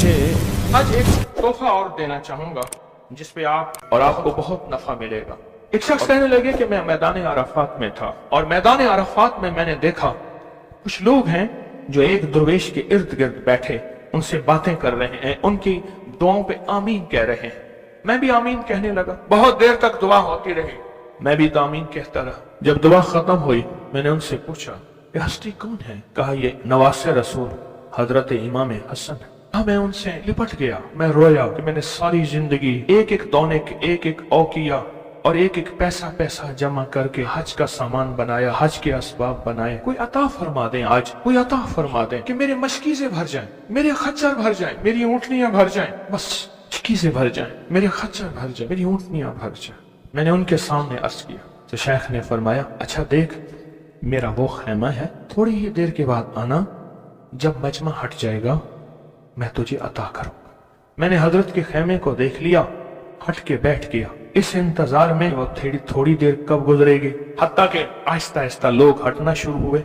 मुझे आज एक तोहफा और देना चाहूंगा जिस पे आप और आपको बहुत नफा मिलेगा। एक शख्स कहने लगे कि मैं मैदान अराफात में था और मैदान अराफात में मैंने देखा कुछ लोग हैं जो एक दरवेश के इर्द गिर्द बैठे उनसे बातें कर रहे हैं, उनकी दुआओं पे आमीन कह रहे हैं। मैं भी आमीन कहने लगा। बहुत देर तक दुआ होती रही, मैं भी आमीन कहता रहा। जब दुआ खत्म हुई मैंने उनसे पूछा ये हस्ती कौन है? कहा ये नवासे रसूल हजरत इमाम हसन। मैं उनसे लिपट गया, मैं रोया कि मैंने सारी जिंदगी एक एक दौने एक एक औकिया और एक एक पैसा जमा करके हज का सामान बनाया, हज के असबाब बनाए। कोई अता फरमा दें, आज कोई अता फरमा दें कि मेरे मशकीज़ें भर जाएं, मेरे खच्चर भर जाएं, मेरी ऊँटनियां भर जाएं, बस मशकीज़ें भर जाएं, मेरे खच्चर भर जाएं, मेरी ऊँटनियां भर जाएं। मैंने उनके सामने अर्ज किया तो शेख ने फरमाया अच्छा देख, मेरा वो खैमा है, थोड़ी ही देर के बाद आना, जब मजमा हट जाएगा मैं तुझे अता करूंगा। मैंने हजरत के खैमे को देख लिया, हट के बैठ गया इस इंतजार में वो थोड़ी देर कब गुजरेगी। हत्ता के आहिस्ता आहिस्ता लोग हटना शुरू हुए।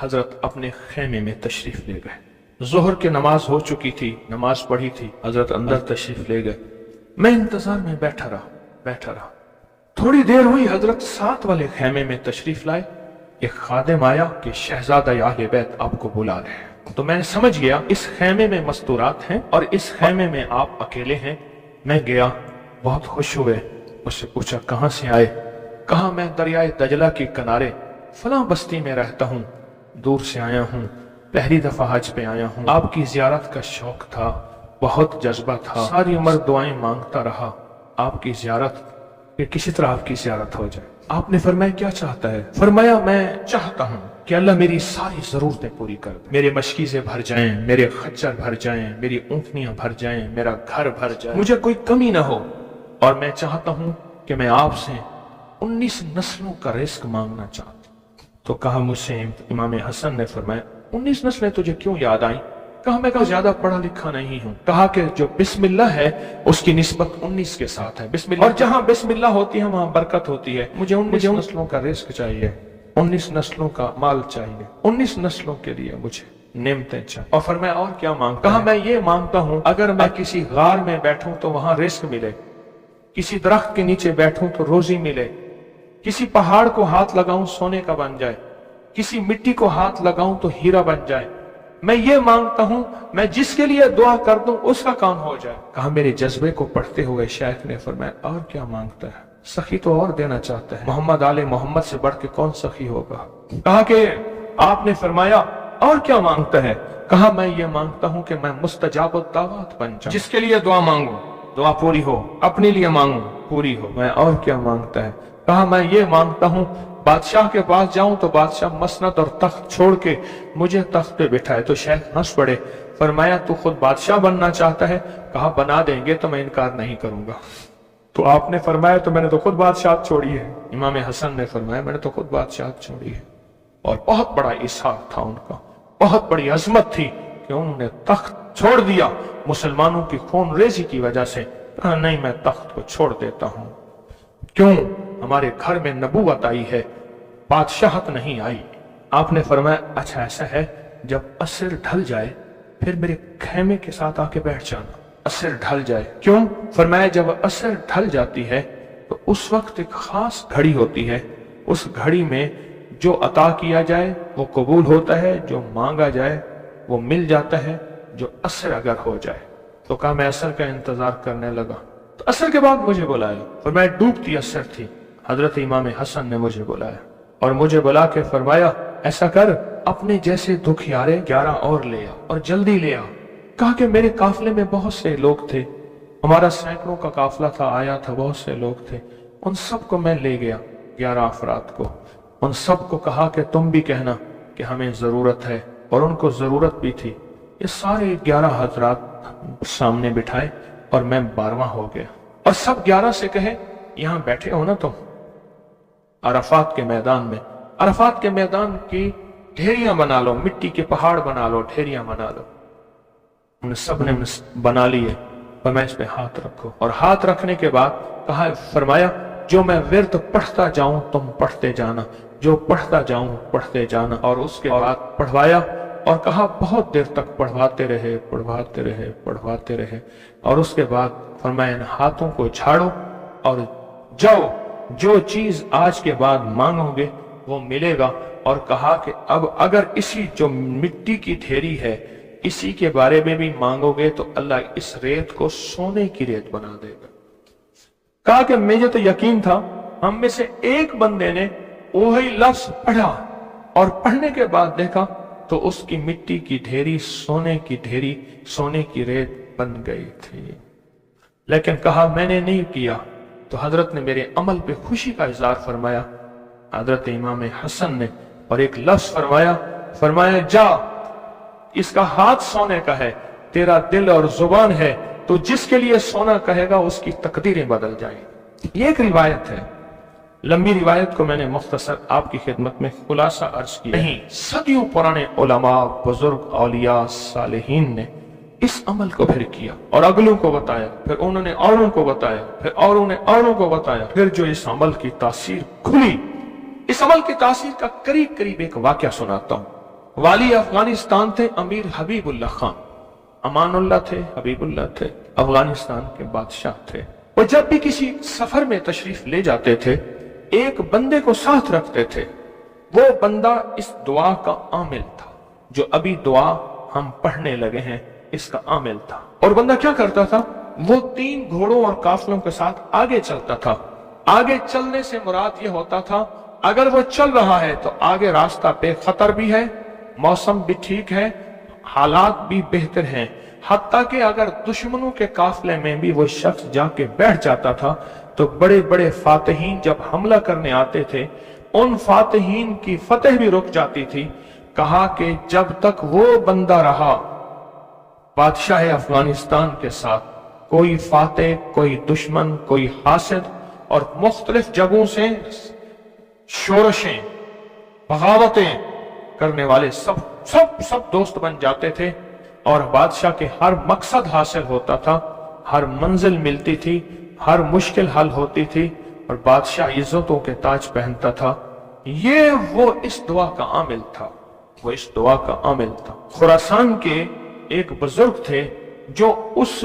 हजरत अपने खैमे में तशरीफ ले गए। जोहर की नमाज हो चुकी थी, नमाज पढ़ी थी, हजरत अंदर तशरीफ ले गए। मैं इंतजार में बैठा रहा। थोड़ी देर हुई, हजरत साथ वाले खैमे में तशरीफ लाए। एक खादिम आया कि शहजादा अहले बैत आपको बुला रहे हैं। तो मैंने समझ गया इस खैमे में मस्तूरात हैं और इस खैमे में आप अकेले हैं। मैं गया, बहुत खुश हुए, मुझसे पूछा कहाँ से आए? कहा मैं दरियाए दजला के किनारे फलां बस्ती में रहता हूँ, दूर से आया हूँ, पहली दफा हज पे आया हूँ। आपकी जियारत का शौक था, बहुत जज्बा था, सारी उम्र दुआएं मांगता रहा आपकी जियारत कि किसी तरह आपकी जियारत हो जाए। आपने फरमाया क्या चाहता है? फरमाया मैं चाहता हूँ कि अल्लाह मेरी सारी जरूरतें पूरी कर दे, मेरे मशकीज़ें भर जाएं, मेरे खच्चर भर जाएं, मेरी ऊँटनियां भर जाएं, मेरा घर भर जाए, मुझे कोई कमी ना हो। और मैं चाहता हूँ कि मैं आपसे 19 नस्लों का रिस्क मांगना चाहता हूँ। तो कहा मुझसे इमाम हसन ने फरमाया 19 नस्लें तुझे क्यों याद आई? कहा मैं ज्यादा पढ़ा लिखा नहीं हूँ। कहा कि जो बिस्मिल्लाह है उसकी निस्बत 19 के साथ है, बिस्मिल्लाह, और जहाँ बिस्मिल्लाह होती है वहाँ बरकत होती है। मुझे 19 नस्लों का रिस्क चाहिए, 19 नस्लों का माल चाहिए, 19 नस्लों के लिए मुझे नेमतें चाहिए। और फरमाया और क्या मांगता? कहा मैं ये मांगता हूँ अगर मैं किसी गार में बैठूं तो वहां रिस्क मिले, किसी दरख्त के नीचे बैठूं तो रोजी मिले, किसी पहाड़ को हाथ लगाऊं सोने का बन जाए, किसी मिट्टी को हाथ लगाऊं तो हीरा बन जाए। मैं ये मांगता हूं मैं जिसके लिए दुआ कर दूं उसका काम हो जाए। कहा मेरे जज्बे को पढ़ते हुए शेख ने फरमाया और क्या मांगता है? सखी तो और देना चाहता है, मोहम्मद आले मोहम्मद से बढ़ के कौन सखी होगा? कहा कि आपने फरमाया और क्या मांगता है? कहा मैं ये मांगता हूं कि मैं मुस्तजाब दावत बन जाऊं, जिसके लिए दुआ मांगू दुआ पूरी हो, अपने लिए मांगू पूरी हो। मैं और क्या मांगता है? कहा मैं ये मांगता हूँ बादशाह के पास जाऊं तो बादशाह मसनद और तख्त छोड़ के मुझे तख्त पे बिठाए। तो शेख हंस पड़े, फरमाया तू खुद बादशाह बनना चाहता है? कहा बना देंगे तो मैं इनकार नहीं करूंगा। तो आपने फरमाया तो मैंने तो खुद बादशाह छोड़ी है। इमाम हसन ने फरमाया मैंने तो खुद बादशाह छोड़ी है। और बहुत बड़ा इसहाक था उनका, बहुत बड़ी अजमत थी कि उन्होंने तख्त छोड़ दिया मुसलमानों की खून रेजी की वजह से। कहा नहीं मैं तख्त को छोड़ देता हूं। क्यों? हमारे घर में नबूवत आई है, बादशाहत नहीं आई। आपने फरमाया अच्छा ऐसा है, जब असर ढल जाए फिर मेरे खैमे के साथ आके बैठ जाना। असर ढल जाए? क्यों? फरमाया जब असर ढल जाती है तो उस वक्त एक खास घड़ी होती है, उस घड़ी में जो अता किया जाए वो कबूल होता है, जो मांगा जाए वो मिल जाता है, जो असर अगर हो जाए। तो कहा मैं असर का इंतजार करने लगा। तो असर के बाद मुझे बुलाया और मैं डूबती असर थी। हजरत इमाम हसन ने मुझे बुलाया और मुझे बुला के फरमाया ऐसा कर अपने जैसे दुखियारे 11 और ले आ और जल्दी ले आ। कहा कि मेरे काफले में बहुत से लोग थे, हमारा सैकड़ों का काफला था, आया था, बहुत से लोग थे, उन सबको मैं ले गया 11 अफराद को। उन सबको कहा कि तुम भी कहना कि हमें जरूरत है, और उनको जरूरत भी थी। ये सारे 11 हजरात सामने बिठाए और मैं 12वां हो गया। और सब 11 से कहे यहां बैठे हो ना तुम अराफात के मैदान में, अराफात के मैदान की ढेरियां बना लो, मिट्टी के पहाड़ बना लो, ढेरियां बना लो। उन सब ने बना लिए और मैं इस पे हाथ रखो। और हाथ रखने के बाद कहा फरमाया जो मैं विर्द पढ़ता जाऊं तुम पढ़ते जाना, जो पढ़ता जाऊं पढ़ते जाना। और उसके बाद पढ़वाया और कहा बहुत देर तक पढ़वाते रहे पढ़वाते रहे पढ़वाते रहे, और उसके बाद फरमाया इन हाथों को झाड़ो और जाओ, जो चीज आज के बाद मांगोगे वो मिलेगा। और कहा कि अब अगर इसी जो मिट्टी की ढेरी है इसी के बारे में भी मांगोगे तो अल्लाह इस रेत को सोने की रेत बना देगा। कहा कि मुझे तो यकीन था, हम में से एक बंदे ने वही लफ्ज पढ़ा और पढ़ने के बाद देखा तो उसकी मिट्टी की ढेरी सोने की ढेरी, सोने की रेत बन गई थी। लेकिन कहा मैंने नहीं किया, तो हजरत ने मेरे अमल पे खुशी का इजहार फरमाया। हजरत इमाम हसन ने और एक लफ्ज फरमाया जा, इसका हाथ सोने का है, तेरा दिल और जुबान है, तो जिसके लिए सोना कहेगा उसकी तकदीरें बदल जाएंगी। ये एक रिवायत है, लंबी रिवायत को मैंने मुख्तसर आपकी खिदमत में खुलासा अर्ज किया। नहीं, सदियों पुराने उलमा, बुजुर्ग, औलिया, सालिहीन ने इस अमल को फिर किया और अगलों को बताया, फिर उन्होंने औरों को बताया, फिर औरों ने औरों को बताया, फिर जो इस अमल की तासीर खुली, इस अमल की तासीर का करीब करीब एक वाकया सुनाता हूं। वाली अफगानिस्तान थे अमीर हबीबुल्लाह खान, अमानुल्लाह थे, हबीबुल्लाह थे, अफगानिस्तान के बादशाह थे। वो जब भी किसी सफर में तशरीफ ले जाते थे एक बंदे को साथ रखते थे। वो बंदा इस दुआ का आमिल था, जो अभी दुआ हम पढ़ने लगे हैं इसका आमिल था। और बंदा क्या करता था, वो 3 घोड़ों और काफिलों के साथ आगे चलता था। आगे चलने से मुराद ये होता था अगर वो चल रहा है तो आगे रास्ता बेखतर भी है, मौसम भी ठीक है, हालात भी बेहतर हैं। हत्ता कि अगर दुश्मनों के काफिले में भी वो शख्स जाके बैठ जाता था तो बड़े बड़े फातिहीन जब हमला करने आते थे उन फातिहीन की फतेह भी रुक जाती थी। कहा कि जब तक वो बंदा रहा बादशाह अफगानिस्तान के साथ, कोई फातेह, कोई दुश्मन, कोई हासिद और मुख्तलिफ जगहों से शोरशें, बगावतें करने वाले सब दोस्त बन जाते थे और बादशाह के हर मकसद हासिल होता था, हर मंजिल मिलती थी, हर मुश्किल हल होती थी और बादशाह इज्जतों के ताज पहनता था। ये वो इस दुआ का आमिल था, वो इस दुआ का आमिल था। खुरासान के एक बुजुर्ग थे जो उस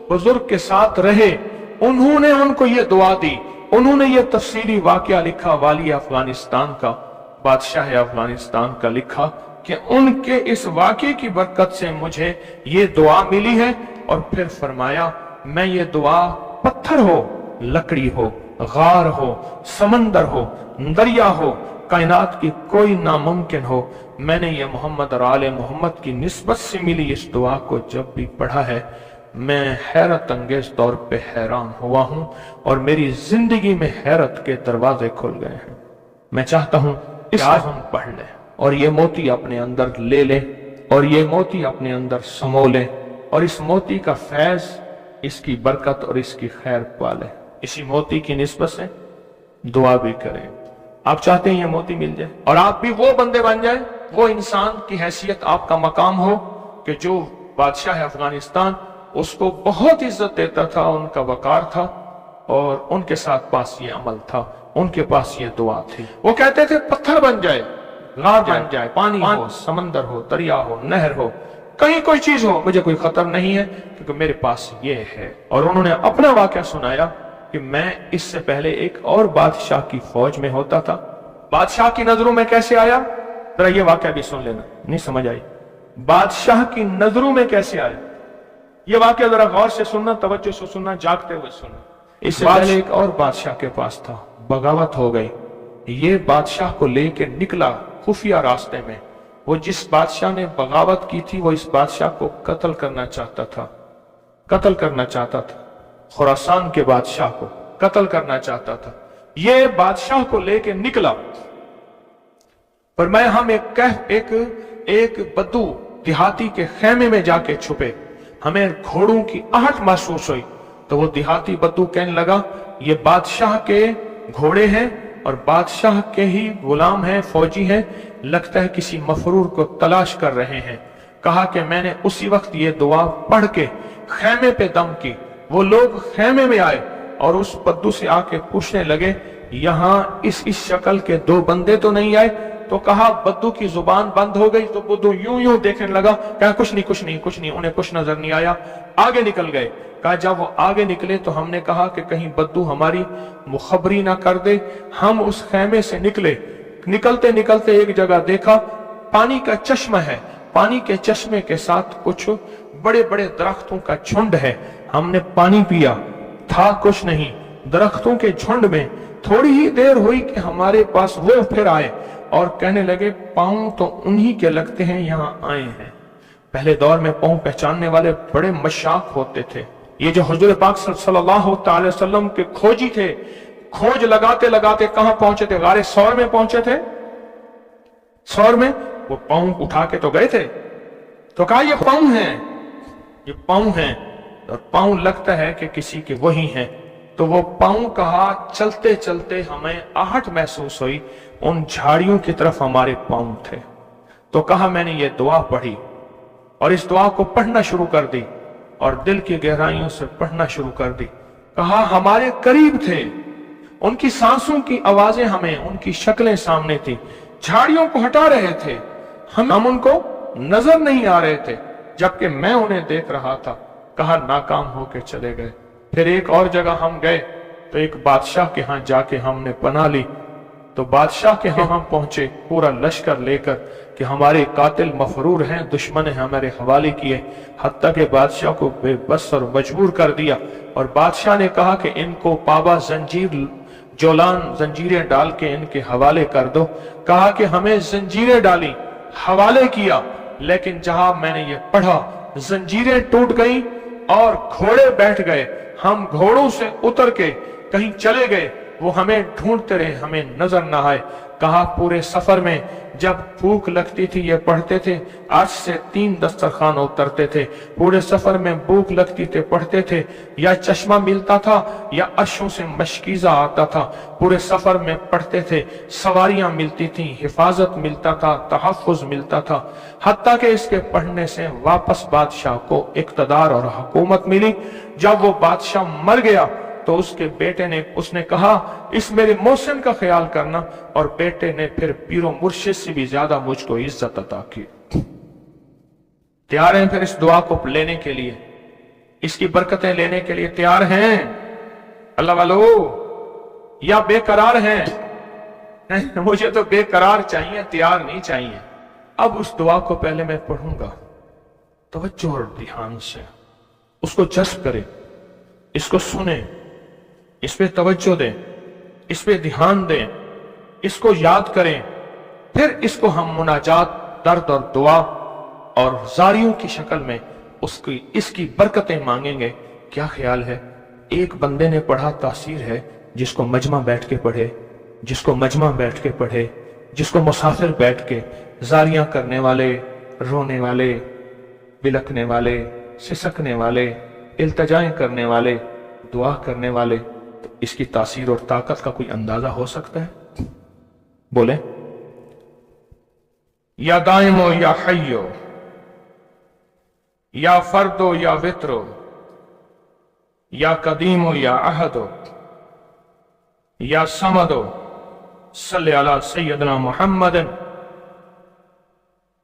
बुजुर्ग के साथ रहे, उन्होंने उनको ये दुआ दी, उन्होंने ये तफसीली वाकया लिखा वाली अफगानिस्तान का, बादशाह अफगानिस्तान का लिखा कि उनके इस वाकये की बरकत से मुझे ये दुआ मिली है। और फिर फरमाया मैं ये दुआ पत्थर हो, लकड़ी हो, गार हो, समंदर हो, दरिया हो, कायनात की कोई नामुमकिन हो, मैंने ये मोहम्मद और आले मोहम्मद की निस्बत से मिली इस दुआ को जब भी पढ़ा है मैं हैरत अंगेज तौर पे हैरान हुआ हूं और मेरी जिंदगी में हैरत के दरवाजे खुल गए हैं। मैं चाहता हूं इस आज हम पढ़ लें और ये मोती अपने अंदर ले लें और ये मोती अपने अंदर समो लें और इस मोती का फैज, इसकी बरकत और इसकी खैर पाले। इसी मोती की निस्बत से दुआ भी करें। आप चाहते हैं ये मोती मिल जाए और आप भी वो बंदे बन जाए, वो इंसान की हैसियत आपका मकाम हो कि जो बादशाह अफगानिस्तान उसको बहुत इज्जत देता था, उनका वकार था और उनके साथ पास ये अमल था, उनके पास ये दुआ थी। वो कहते थे पत्थर बन जाए, गार बन जाए, पानी हो, समंदर हो, दरिया हो, नहर हो, कहीं कोई चीज हो, मुझे कोई खतर नहीं है क्योंकि मेरे पास ये है। और उन्होंने अपना वाकया सुनाया कि मैं इससे पहले एक और बादशाह की फौज में होता था। बादशाह की नजरों में कैसे आया, जरा ये वाकया भी सुन लेना, नहीं समझ आई। बादशाह की नजरों में कैसे आया, ये वाकया जरा गौर से सुनना, तवज्जो से सुनना, जागते हुए सुनना। इससे पहले एक और बादशाह के पास था, बगावत हो गई, ये बादशाह को लेके निकला खुफिया रास्ते में। वो जिस बादशाह ने बगावत की थी वो इस बादशाह को कत्ल करना चाहता था, कत्ल करना चाहता था, खुरासान के बादशाह को कत्ल करना चाहता था। ये बादशाह को लेके निकला पर मैं हम एक बद्दू देहाती के खेमे में जाके छुपे, हमें घोड़ों की आहट महसूस हुई तो वो देहाती बद्दू कहने लगा ये बादशाह के घोड़े हैं और बादशाह के ही गुलाम हैं, फौजी हैं, लगता है किसी मफरूर को तलाश कर रहे हैं। कहा कि मैंने उसी वक्त ये दुआ पढ़ के खेमे पे दम की। वो लोग खेमे में आए और उस बद्दू से आके पूछने लगे यहाँ इस शक्ल के 2 बंदे तो नहीं आए तो कहा बद्दू की जुबान बंद हो गई, तो बुद्धू यूं यूं देखने लगा, कहा कुछ नहीं कुछ नहीं कुछ नहीं, उन्हें कुछ नजर नहीं आया, आगे निकल गए। कहा जब वो आगे निकले तो हमने कहा कि कहीं बद्दू हमारी मुखबरी ना कर दे। हम उस खेमे से निकले, निकलते निकलते एक जगह देखा पानी का चश्मा है, पानी के चश्मे के साथ कुछ बड़े बड़े दरख्तों का झुंड है। हमने पानी पिया, था कुछ नहीं, दरख्तों के झुंड में। थोड़ी ही देर हुई कि हमारे पास वो फिर आए और कहने लगे पांव तो उन्हीं के लगते हैं, यहां आए हैं। पहले दौर में पांव पहचानने वाले बड़े मशाक होते थे। ये जो हुजूर पाक सल्लल्लाहु अलैहि वसल्लम के खोजी थे, खोज लगाते लगाते कहां पहुंचे थे? गारे सौर में पहुंचे थे। सौर में वो पांव उठा के तो गए थे, तो कहा ये पांव हैं, ये पांव हैं, और पांव लगता है कि किसी के वही हैं। तो वो पांव कहा चलते चलते हमें आहट महसूस हुई, उन झाड़ियों की तरफ हमारे पांव थे। तो कहा मैंने ये दुआ पढ़ी और इस दुआ को पढ़ना शुरू कर दी और दिल की गहराइयों से पढ़ना शुरू कर दी। कहा हमारे करीब थे, उनकी सांसों की आवाजें हमें, उनकी शक्लें सामने थी, झाड़ियों को हटा रहे थे, हम उनको नजर नहीं आ रहे थे, जबकि मैं उन्हें देख रहा था। कहा नाकाम होके चले गए। फिर एक और जगह हम गए तो एक बादशाह के यहां जाके हमने पनाह ली। तो बादशाह के यहां हम पहुंचे पूरा लश्कर लेकर कि हमारे कातिल मफरूर हैं, दुश्मन है हमारे हवाले किए। हत्ता के बादशाह को बेबस और मजबूर कर दिया और बादशाह ने कहा कि इनको पाबा जंजीर जोलान जंजीरें डाल के इनके हवाले कर दो। कहा कि हमें जंजीरें डाली, हवाले किया, लेकिन जहां मैंने ये पढ़ा जंजीरें टूट गई और घोड़े बैठ गए। हम घोड़ों से उतर के कहीं चले गए, वो हमें ढूंढते रहे, हमें नजर ना आए। कहा पूरे सफर में जब भूख लगती थी ये पढ़ते थे, आज से 3 दस्तरखान उतरते थे। पूरे सफर में भूख लगती थे पढ़ते थे, या चश्मा मिलता था या अर्शों से मशकीजा आता था। पूरे सफर में पढ़ते थे, सवारियां मिलती थी, हिफाजत मिलता था, तहफ़्फ़ुज़ मिलता था। हत्ता के इसके पढ़ने से वापस बादशाह को इक़्तिदार और हुकूमत मिली। जब वो बादशाह मर गया तो उसके बेटे ने, उसने कहा इस मेरे मोहसिन का ख्याल करना, और बेटे ने फिर पीरो मुर्शिद से भी ज्यादा मुझको इज्जत अता की। तैयार हैं फिर इस दुआ को लेने के लिए, इसकी बरकतें लेने के लिए तैयार हैं अल्लाह वालो, या बेकरार हैं? नहीं, मुझे तो बेकरार चाहिए, तैयार नहीं चाहिए। अब उस दुआ को पहले मैं पढ़ूंगा, तवज्जो और ध्यान से उसको जज्ब करें, इसको सुने, इस पे तवज्जो दें, इस पे ध्यान दें, इसको याद करें। फिर इसको हम मुनाजात, दर्द और दुआ और जारियों की शक्ल में उसकी इसकी बरकतें मांगेंगे। क्या ख्याल है? एक बंदे ने पढ़ा, तासीर है। जिसको मजमा बैठ के पढ़े, जिसको मजमा बैठ के पढ़े, जिसको मुसाफिर बैठ के जारियां करने वाले, रोने वाले, बिलकने वाले, सिसकने वाले, इल्तजाएं करने वाले, दुआ करने वाले, तो इसकी तासीर और ताकत का कोई अंदाजा हो सकता है? बोले या दाइमो या हय्यो, या फर्दो या वित्रो, या कदीमो या अहदो, या समदो, सल्ले अला सय्यदना मुहम्मदन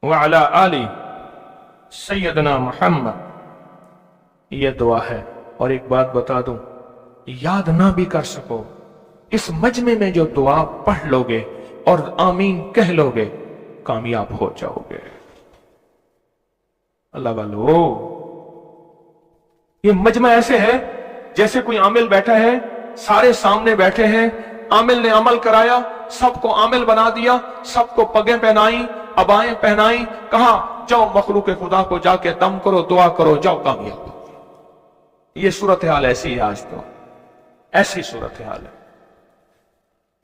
व अला आली सय्यदना मुहम्मद। यह दुआ है। और एक बात बता दूं, याद ना भी कर सको, इस मजमे में जो दुआ पढ़ लोगे और आमीन कह लोगे, कामयाब हो जाओगे। अल्लाह वालो, ये मजमा ऐसे है जैसे कोई आमिल बैठा है, सारे सामने बैठे हैं, आमिल ने अमल कराया, सबको आमिल बना दिया, सबको पगें पहनाई, अबाएं पहनाई, कहा जाओ मखलूक खुदा को जाके दम करो, दुआ करो, जाओ कामयाब। ये सूरत हाल ऐसी है, आज तो ऐसी सूरत हाल है।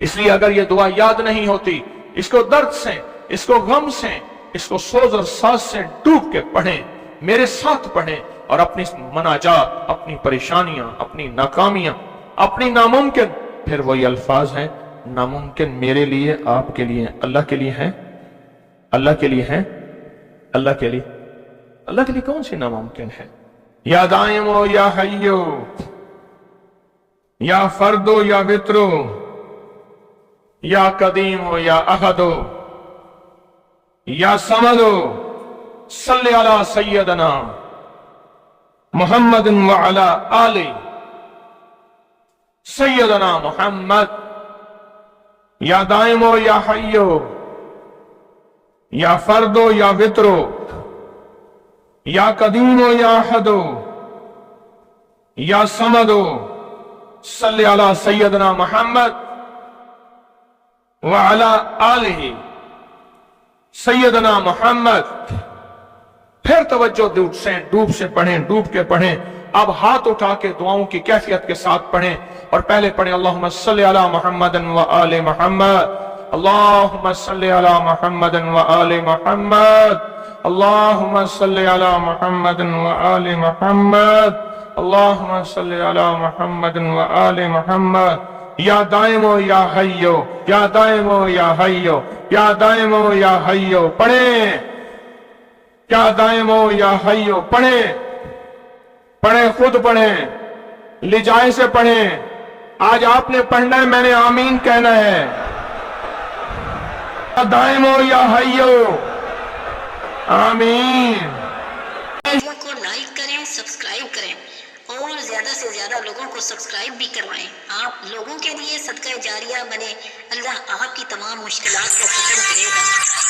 इसलिए अगर ये दुआ याद नहीं होती, इसको दर्द से, इसको गम से, इसको सोज और साज से डूब के पढ़ें, मेरे साथ पढ़ें, और अपनी मनाजात, अपनी परेशानियां, अपनी नाकामियां, अपनी नामुमकिन, फिर वही अल्फाज हैं, नामुमकिन मेरे लिए, आपके लिए, अल्लाह के लिए हैं, अल्लाह के लिए हैं, अल्लाह के लिए, अल्लाह के लिए कौन सी नामुमकिन है? या दाइमो या हय्यो, या फर्दो या वित्रो, या कदीमो या अहदो, یا سمدو صلی علی سیدنا محمد وعلی آل سیدنا محمد یا دائمو یا حیو یا فردو یا وطرو یا قدیمو یا احدو یا سمدو صلی علی سیدنا محمد وعلی آلہ سیدنا محمد. پھر توجہ ڈوب سے پڑھیں، ڈوب کے پڑھیں. اب ہاتھ اٹھا کے دعاؤں کی کیفیت کے ساتھ پڑھیں اور پہلے پڑھیں اللہم صلی علی محمد وآل محمد، اللہم صلی علی محمد وآل محمد، اللہم صلی علی محمد وآل محمد، اللہم صلی علی محمد وآل محمد. یا دائمو یا حیو، یا دائمو یا حیو، یا دائمو یا حیو پڑھیں. یا دائمو یا حیو پڑھیں، پڑھیں، خود پڑھیں، لجائے سے پڑھیں. آج آپ نے پڑھنا ہے، میں نے آمین کہنا ہے. یا دائمو یا حیو آمین. کو لائک کریں، سبسکرائب کریں اور زیادہ سے زیادہ لوگوں کو سبسکرائب بھی کروائیں. آپ لوگوں کے لیے صدقہ جاریہ بنے. اللہ آپ کی تمام مشکلات کو ختم کرے گا.